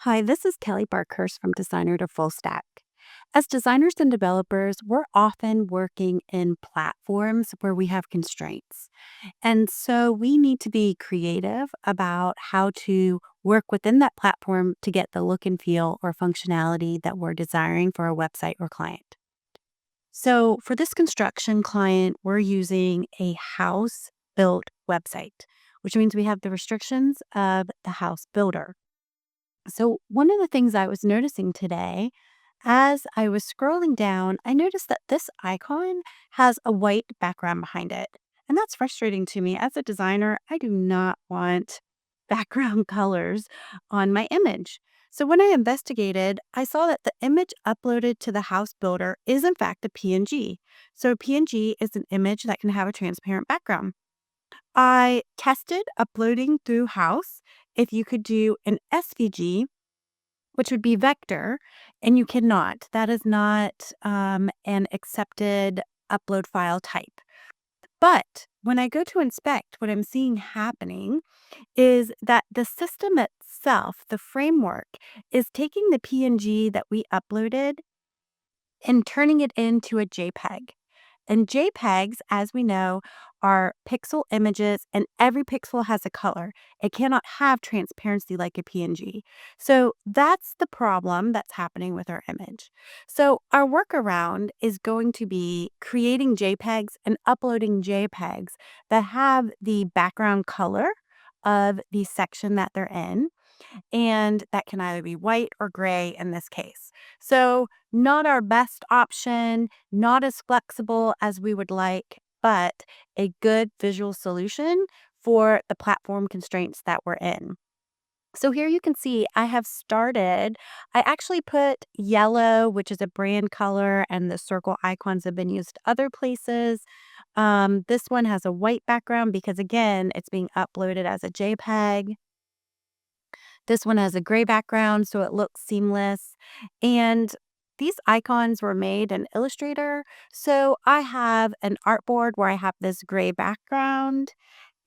Hi, this is Kelly Barkhurst from Designer to Full Stack. As designers and developers, we're often working in platforms where we have constraints. And so we need to be creative about how to work within that platform to get the look and feel or functionality that we're desiring for a website or client. So for this construction client, we're using a house built website, which means we have the restrictions of the house builder. So, one of the things I was noticing today as I was scrolling down, I noticed that this icon has a white background behind it. And that's frustrating to me. As a designer, I do not want background colors on my image. So, when I investigated, I saw that the image uploaded to the house builder is, in fact, a PNG. So, a PNG is an image that can have a transparent background. I tested uploading through House if you could do an SVG, which would be vector, and you cannot. That is not an accepted upload file type. But when I go to inspect, what I'm seeing happening is that the system itself, the framework, is taking the PNG that we uploaded and turning it into a JPEG. And JPEGs, as we know, are pixel images, and every pixel has a color. It cannot have transparency like a PNG. So that's the problem that's happening with our image. So our workaround is going to be creating JPEGs and uploading JPEGs that have the background color of the section that they're in, and that can either be white or gray in this case. So, not our best option, not as flexible as we would like, but a good visual solution for the platform constraints that we're in. So here you can see I have started. I actually put yellow, which is a brand color, and the circle icons have been used other places. This one has a white background because, again, it's being uploaded as a JPEG. This one has a gray background, so it looks seamless. And these icons were made in Illustrator. So I have an artboard where I have this gray background,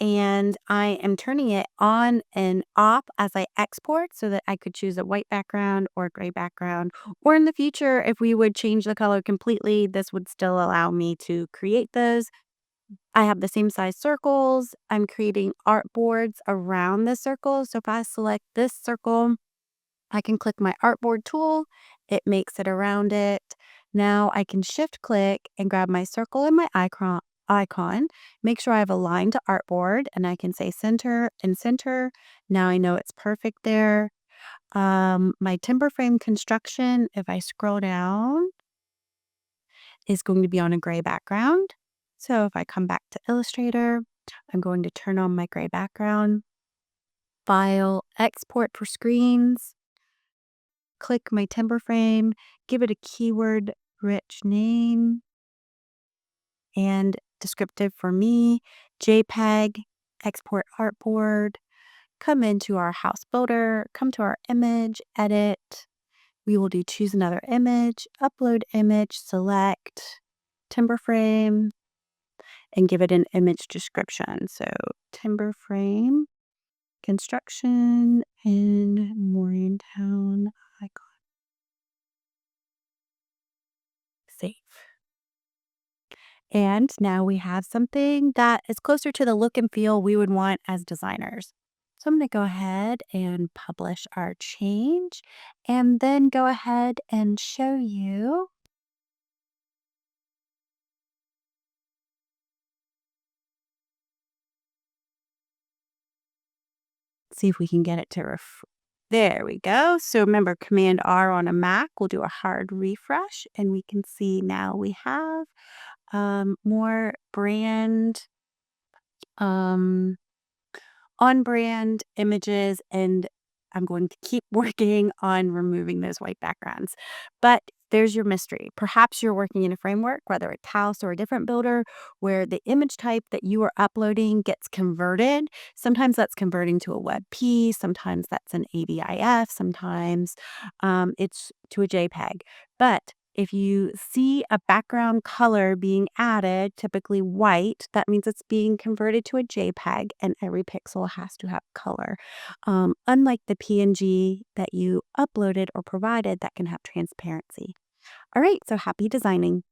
and I am turning it on and off as I export so that I could choose a white background or a gray background. Or in the future, if we would change the color completely, this would still allow me to create those. I have the same size circles. I'm creating artboards around the circle. So if I select this circle, I can click my artboard tool. It makes it around it. Now I can shift click and grab my circle and my icon, make sure I have aligned to artboard, and I can say center and center. Now I know it's perfect there. My timber frame construction, if I scroll down, is going to be on a gray background. So if I come back to Illustrator, I'm going to turn on my gray background, file, export for screens, click my timber frame, give it a keyword rich name and descriptive for me, JPEG, export artboard, come into our house builder, come to our image, edit. We will do choose another image, upload image, select timber frame, and give it an image description. So timber frame, construction in Morgantown, icon, save. And now we have something that is closer to the look and feel we would want as designers. So I'm going to go ahead and publish our change and then go ahead and show you. See if we can get it to There we go. So remember, Command R on a Mac will do a hard refresh, and we can see now we have more brand, um, on brand images, and I'm going to keep working on removing those white backgrounds. But there's your mystery. Perhaps you're working in a framework, whether it's House or a different builder, where the image type that you are uploading gets converted. Sometimes that's converting to a WebP, sometimes that's an AVIF, sometimes it's to a JPEG. But If you see a background color being added, typically white, that means it's being converted to a JPEG and every pixel has to have color. Unlike the PNG that you uploaded or provided that can have transparency. All right, so happy designing.